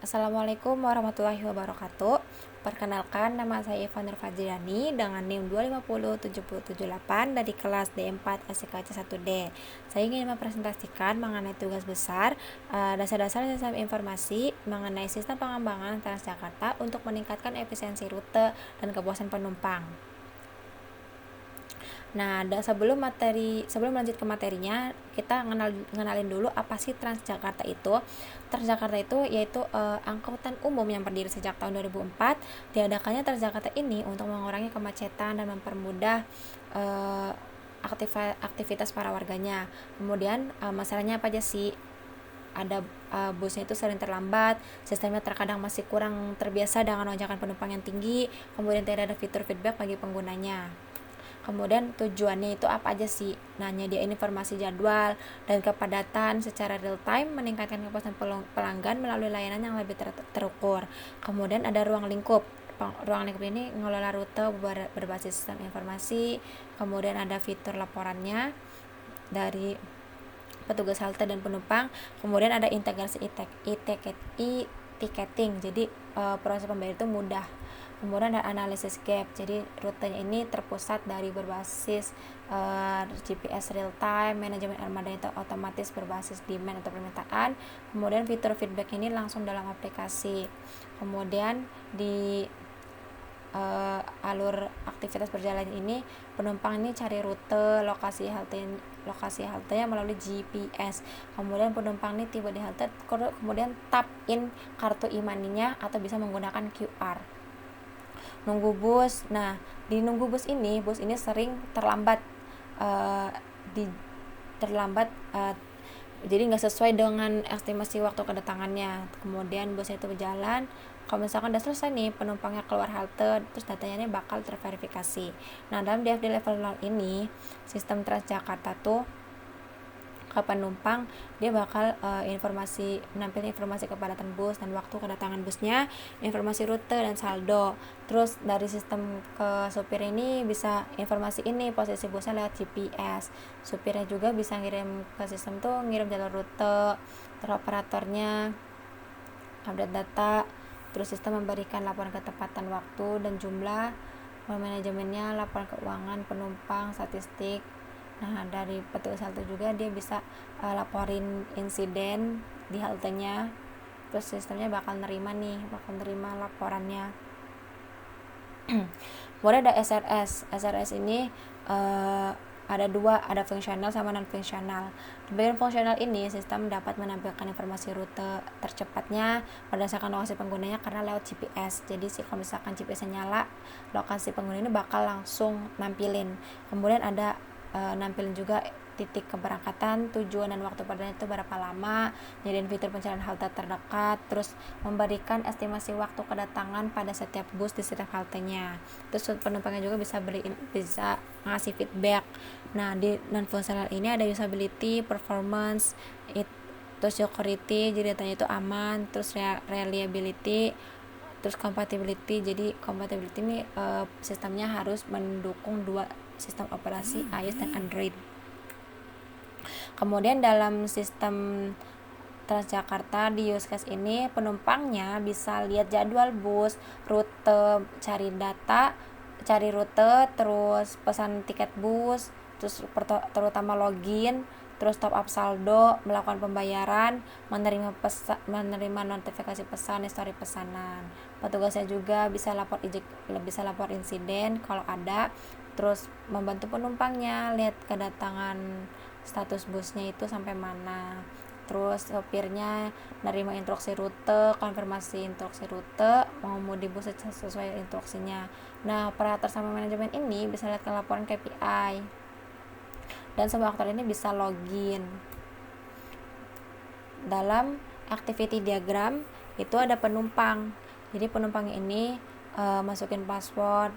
Assalamualaikum warahmatullahi wabarakatuh. Perkenalkan, nama saya Iva Nur Fajriani dengan NIM 2507078 dari kelas D4 SIKC 1D. Saya ingin mempresentasikan mengenai tugas besar dasar-dasar sistem informasi mengenai sistem pengembangan Transjakarta untuk meningkatkan efisiensi rute dan kepuasan penumpang. Nah, sebelum lanjut ke materinya, kita ngenalin dulu apa sih Transjakarta itu. Transjakarta itu yaitu angkutan umum yang berdiri sejak tahun 2004. Diadakannya Transjakarta ini untuk mengurangi kemacetan dan mempermudah aktivitas para warganya. Kemudian masalahnya apa aja sih? Ada busnya itu sering terlambat, sistemnya terkadang masih kurang terbiasa dengan lonjakan penumpang yang tinggi, kemudian tidak ada fitur feedback bagi penggunanya. Kemudian tujuannya itu apa aja sih? Nah, nyediain informasi jadwal dan kepadatan secara real time, meningkatkan kepuasan pelanggan melalui layanan yang lebih terukur. Kemudian ada ruang lingkup. Ruang lingkup ini mengelola rute berbasis sistem informasi. Kemudian ada fitur laporannya dari petugas halte dan penumpang. Kemudian ada integrasi e-ticketing. Jadi proses pembayaran itu mudah. Kemudian ada analisis gap, jadi rutenya ini terpusat dari berbasis GPS real time, manajemen armada itu otomatis berbasis demand atau permintaan. Kemudian fitur feedback ini langsung dalam aplikasi. Kemudian di alur aktivitas perjalanan ini, penumpang ini cari rute, lokasi haltenya melalui GPS. Kemudian penumpang ini tiba di halte, kemudian tap in kartu e-money-nya atau bisa menggunakan QR. Nunggu bus. Nah, di nunggu bus ini sering terlambat, jadi nggak sesuai dengan estimasi waktu kedatangannya. Kemudian busnya itu berjalan, kalau misalkan udah selesai nih penumpangnya keluar halte, terus datanya ini bakal terverifikasi. Nah, dalam DFD level 0 ini, sistem Transjakarta tuh ke penumpang dia bakal menampilkan informasi kepadatan bus dan waktu kedatangan busnya, informasi rute dan saldo. Terus dari sistem ke supir ini bisa informasi ini posisi busnya lewat GPS. Supirnya juga bisa ngirim ke sistem tuh, ngirim jalur rute. Terus operatornya update data. Terus sistem memberikan laporan ketepatan waktu dan jumlah. Manajemennya laporan keuangan penumpang, statistik. Nah, dari petugas halte juga dia bisa laporin insiden di haltenya. Terus sistemnya bakal nerima laporannya. Kemudian ada SRS. SRS ini ada dua, ada fungsional sama non fungsional. Di bagian fungsional ini, sistem dapat menampilkan informasi rute tercepatnya berdasarkan lokasi penggunanya karena lewat GPS. Jadi kalau misalkan GPS-nya nyala, lokasi pengguna ini bakal langsung nampilin. Kemudian ada nampilin juga titik keberangkatan, tujuan dan waktu perjalanan itu berapa lama, nyediain fitur pencarian halte terdekat, terus memberikan estimasi waktu kedatangan pada setiap bus di setiap haltenya. Terus penumpangnya juga bisa ngasih feedback. Nah, di non fungsional ini ada usability, performance, terus security, jadi datanya itu aman, terus reliability, terus compatibility. Jadi compatibility ini sistemnya harus mendukung dua sistem operasi iOS dan Android. Kemudian dalam sistem Transjakarta di use case ini, penumpangnya bisa lihat jadwal bus, rute, cari rute, terus pesan tiket bus, terus terutama login, terus top up saldo, melakukan pembayaran, menerima notifikasi pesan, histori pesanan. Petugasnya juga bisa lapor insiden kalau ada, terus membantu penumpangnya lihat kedatangan status busnya itu sampai mana. Terus sopirnya nerima instruksi rute, konfirmasi instruksi rute, mengemudi bus sesuai instruksinya. Nah, operator sama manajemen ini bisa lihat laporan KPI. Dan semua aktor ini bisa login. Dalam activity diagram itu ada penumpang. Jadi penumpang ini masukin password.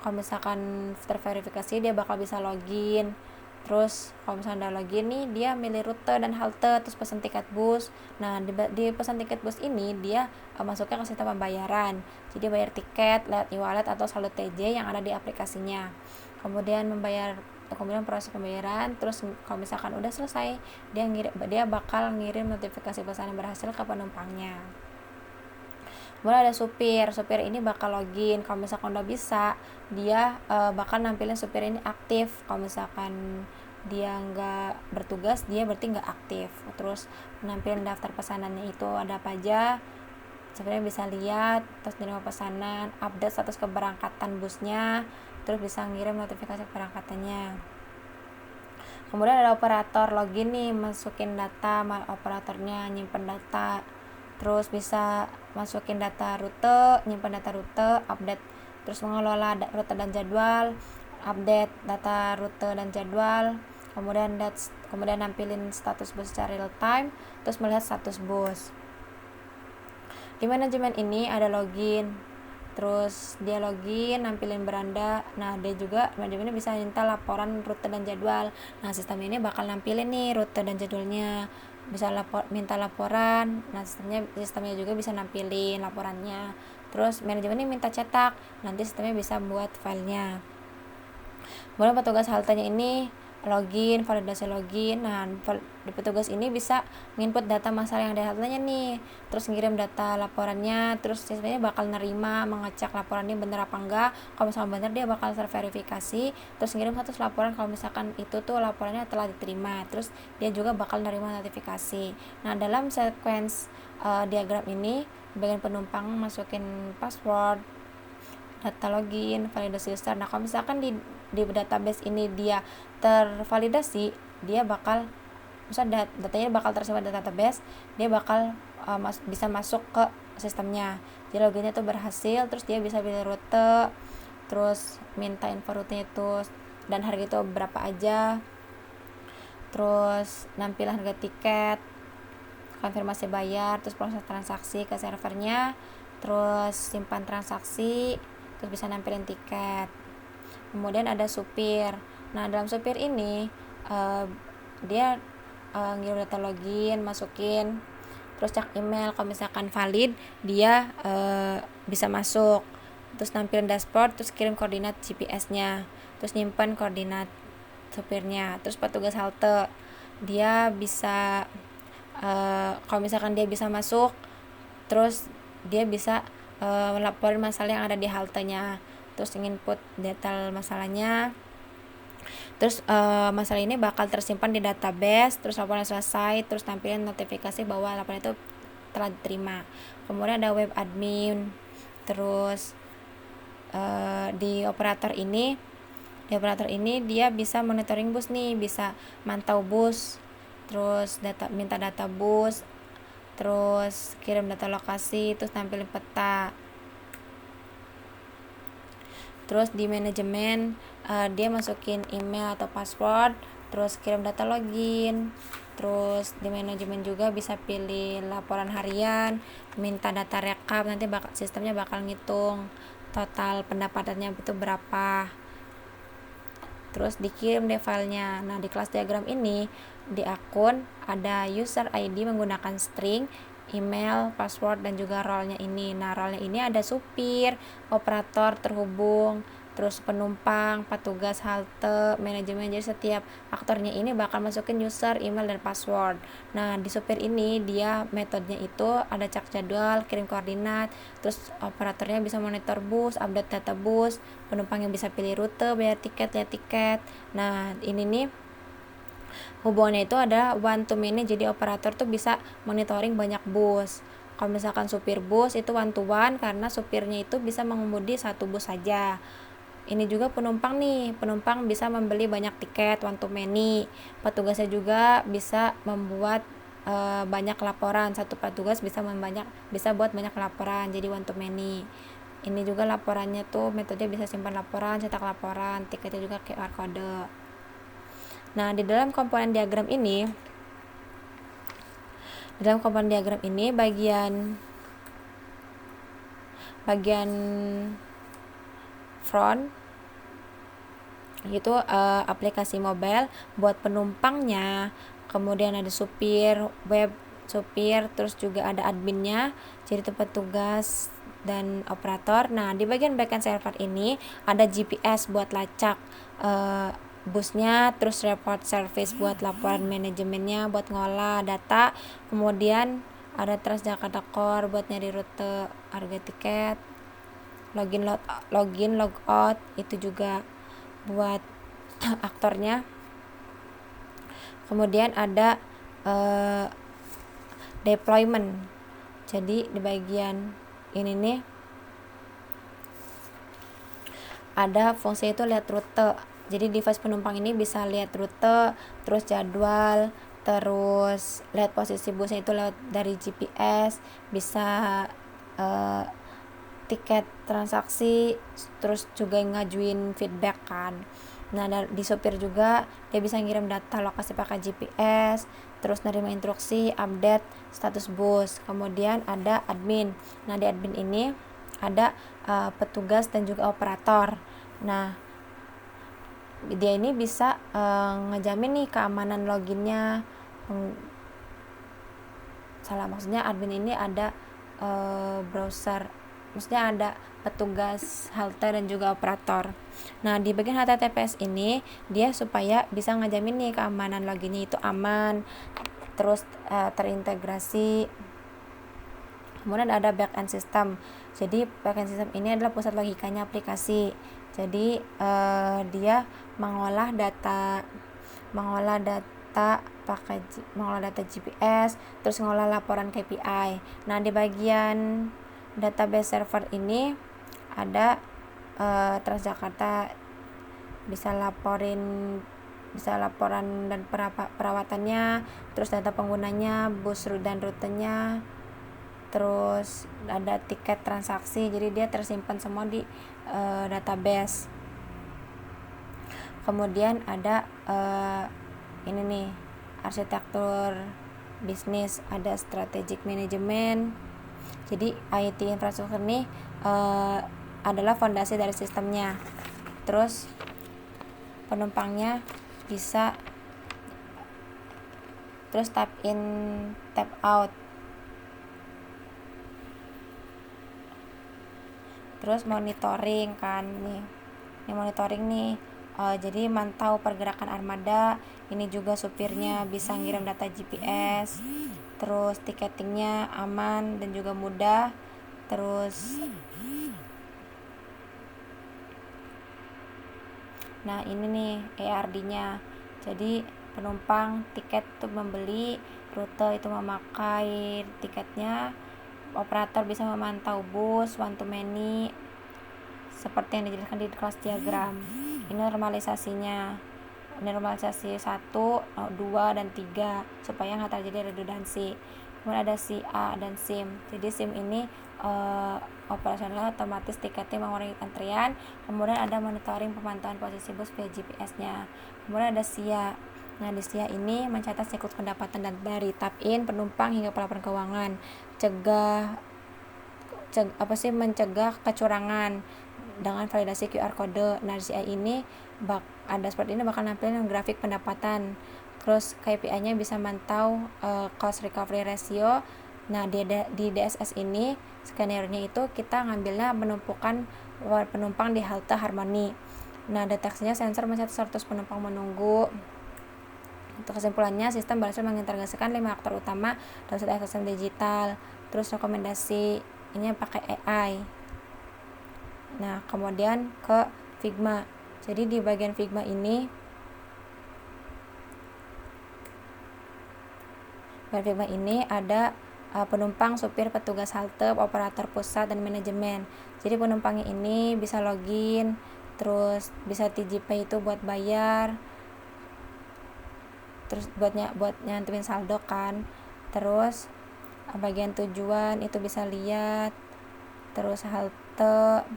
Kalau misalkan terverifikasi, dia bakal bisa login. Terus kalau misalnya udah login nih, dia milih rute dan halte, terus pesan tiket bus. Nah, di pesan tiket bus ini dia masuknya ke sistem pembayaran. Jadi bayar tiket lewat e-wallet atau saldo TJ yang ada di aplikasinya. Kemudian proses pembayaran. Terus kalau misalkan udah selesai, dia bakal ngirim notifikasi pesan yang berhasil ke penumpangnya. Kemudian ada supir ini bakal login. Kalau misalkan udah bisa, dia bakal nampilin supir ini aktif. Kalau misalkan dia nggak bertugas, dia berarti nggak aktif. Terus nampilin daftar pesanannya itu ada apa aja, sebenarnya bisa lihat, terus menerima pesanan, update status keberangkatan busnya, terus bisa ngirim notifikasi keberangkatannya. Kemudian ada operator login nih, masukin data operatornya, nyimpen data, terus bisa masukin data rute, nyimpen data rute, update, terus mengelola rute dan jadwal, update data rute dan jadwal, kemudian nampilin status bus secara real time, terus melihat status bus. Di manajemen ini ada login, terus dia login, nampilin beranda. Nah, dia juga manajemennya bisa minta laporan rute dan jadwal. Nah, sistem ini bakal nampilin nih rute dan jadwalnya, bisa minta laporan. Nah, sistemnya juga bisa nampilin laporannya. Terus manajemennya minta cetak, nanti sistemnya bisa buat filenya. Kemudian petugas haltenya ini login, validasi login. Nah, di petugas ini bisa nginput data masalah yang ada haltenya nih, terus ngirim data laporannya, terus sistemnya bakal nerima, mengecek laporannya bener apa enggak. Kalau misalkan bener, dia bakal terverifikasi, terus ngirim satu laporan kalau misalkan itu tuh laporannya telah diterima, terus dia juga bakal nerima notifikasi. Nah, dalam sequence diagram ini, bagian penumpang masukin password, data login, validasi user. Nah, kalau misalkan di database ini dia tervalidasi, dia bakal datanya bakal tersimpan di database, dia bakal bisa masuk ke sistemnya. Jadi loginnya tuh berhasil, terus dia bisa pilih rute, terus minta info rutenya itu dan harga itu berapa aja, terus nampil harga tiket, konfirmasi bayar, terus proses transaksi ke servernya, terus simpan transaksi, terus bisa nampilin tiket. Kemudian ada supir. Nah, dalam supir ini dia ngirim data login, masukin, terus cek email. Kalau misalkan valid, dia bisa masuk, terus nampilin dashboard, terus kirim koordinat GPS-nya, terus nyimpan koordinat supirnya. Terus petugas halte, dia bisa kalau misalkan dia bisa masuk, terus dia bisa melaporin masalah yang ada di haltenya, terus input detail masalahnya, terus masalah ini bakal tersimpan di database, terus laporan selesai, terus tampilin notifikasi bahwa laporan itu telah diterima. Kemudian ada web admin, terus di operator ini dia bisa monitoring bus nih, bisa mantau bus, terus minta data bus, terus kirim data lokasi, terus tampilin peta. Terus di manajemen dia masukin email atau password, terus kirim data login. Terus di manajemen juga bisa pilih laporan harian, minta data rekap, nanti sistemnya bakal ngitung total pendapatannya itu berapa, terus dikirim deh filenya. Nah, di kelas diagram ini di akun ada user ID menggunakan string, email, password, dan juga role-nya ini. Nah, role-nya ini ada supir, operator terhubung, terus penumpang, petugas halte, manajemen. Jadi setiap aktornya ini bakal masukin user, email, dan password. Nah, di supir ini dia metodenya itu ada cek jadwal, kirim koordinat, terus operatornya bisa monitor bus, update data bus, penumpang yang bisa pilih rute, bayar tiket, lihat tiket. Nah, ini nih hubungannya itu ada one to many, jadi operator tuh bisa monitoring banyak bus. Kalau misalkan supir bus itu one to one, karena supirnya itu bisa mengemudi satu bus saja. Ini juga penumpang nih, penumpang bisa membeli banyak tiket, one to many. Petugasnya juga bisa membuat banyak laporan, satu petugas bisa buat banyak laporan, jadi one to many. Ini juga laporannya tuh metode bisa simpan laporan, cetak laporan, tiketnya juga QR code. Nah, di dalam komponen diagram ini bagian front itu aplikasi mobile buat penumpangnya, kemudian ada supir, terus juga ada adminnya, jadi itu petugas dan operator. Nah, di bagian backend server ini ada GPS buat lacak busnya, terus report service buat laporan manajemennya, buat ngolah data, kemudian ada Transjakarta Core buat nyari rute, harga tiket, login logout itu juga buat aktornya. Kemudian ada deployment. Jadi di bagian ini nih ada fungsi itu lihat rute. Jadi device penumpang ini bisa lihat rute, terus jadwal, terus lihat posisi busnya itu lewat dari GPS, bisa tiket transaksi, terus juga ngajuin feedback kan. Nah, di sopir juga dia bisa ngirim data lokasi pakai GPS, terus nerima instruksi, update status bus. Kemudian ada admin. Nah, di admin ini ada petugas dan juga operator. Nah, dia ini bisa ngejamin nih keamanan loginnya. Maksudnya admin ini ada browser, maksudnya ada petugas halte dan juga operator. Nah, di bagian HTTPS ini dia supaya bisa ngejamin nih keamanan loginnya itu aman, terus terintegrasi. Kemudian ada backend system. Jadi backend system ini adalah pusat logikanya aplikasi. Jadi dia mengolah data GPS, terus mengolah laporan KPI. Nah, di bagian database server ini ada Transjakarta, bisa laporan dan perawatannya, terus data penggunanya, bus dan rutenya, terus ada tiket transaksi. Jadi dia tersimpan semua di database. Kemudian ada ini nih arsitektur bisnis, ada strategic management. Jadi IT infrastruktur nih adalah fondasi dari sistemnya. Terus penumpangnya bisa terus tap in tap out. Terus monitoring kan nih. Ini monitoring nih. Jadi mantau pergerakan armada. Ini juga supirnya bisa ngirim data GPS. Terus tiketingnya aman dan juga mudah. Terus nah, ini nih ERD-nya. Jadi penumpang tiket itu membeli, rute itu memakai tiketnya, operator bisa memantau bus one to many seperti yang dijelaskan di kelas diagram. Ini normalisasi 1, 2 dan 3 supaya nggak terjadi redundansi. Kemudian ada CA dan SIM. Jadi SIM ini operasional otomatis tiketnya mengurangi antrian. Kemudian ada monitoring pemantauan posisi bus via GPS-nya. Kemudian ada SIA. Nah, di SIA ini mencatat siklus pendapatan dan dari tap-in penumpang hingga pelaporan keuangan. Mencegah kecurangan dengan validasi QR kode. Nah, di SIA ini ada seperti ini bakal nampilin grafik pendapatan. Terus KPI-nya bisa mantau cost recovery ratio. Nah, di DSS ini skenario-nya itu kita ngambilnya penumpukan penumpang di halte Harmoni. Nah, deteksinya sensor mencatat 100 penumpang menunggu. Untuk kesimpulannya, sistem berhasil mengintegrasikan 5 aktor utama dalam satu ekosistem digital. Terus rekomendasi ini pakai AI. Nah, kemudian ke Figma. Jadi di bagian Figma ini ada penumpang, supir, petugas halte, operator pusat, dan manajemen. Jadi penumpangnya ini bisa login, terus bisa TJP itu buat bayar, terus buat nyantumin saldo kan. Terus bagian tujuan itu bisa lihat, terus halte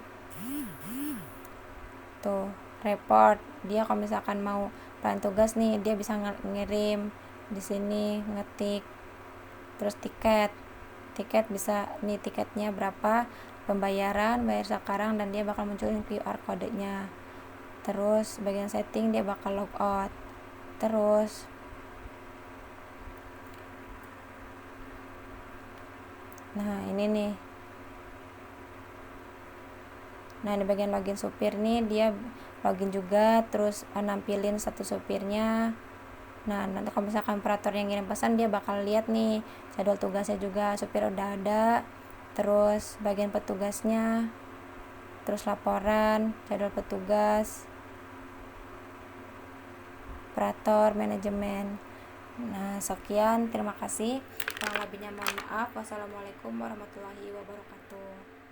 tuh report. Dia kalau misalkan mau plan tugas nih, dia bisa ngirim di sini, ngetik. Terus tiket bisa nih, tiketnya berapa, pembayaran, bayar sekarang, dan dia bakal munculin QR kodenya. Terus bagian setting dia bakal logout. Terus nah, ini nih. Nah, di bagian login supir nih dia login juga, terus nampilin satu supirnya, Nah, nanti kalau misalkan operator yang ngirim pesan, dia bakal lihat nih jadwal tugasnya juga, supir udah ada, terus bagian petugasnya, terus laporan, jadwal petugas, operator, manajemen. Nah, sekian, terima kasih. Kurang lebihnya mohon maaf. Wassalamualaikum warahmatullahi wabarakatuh.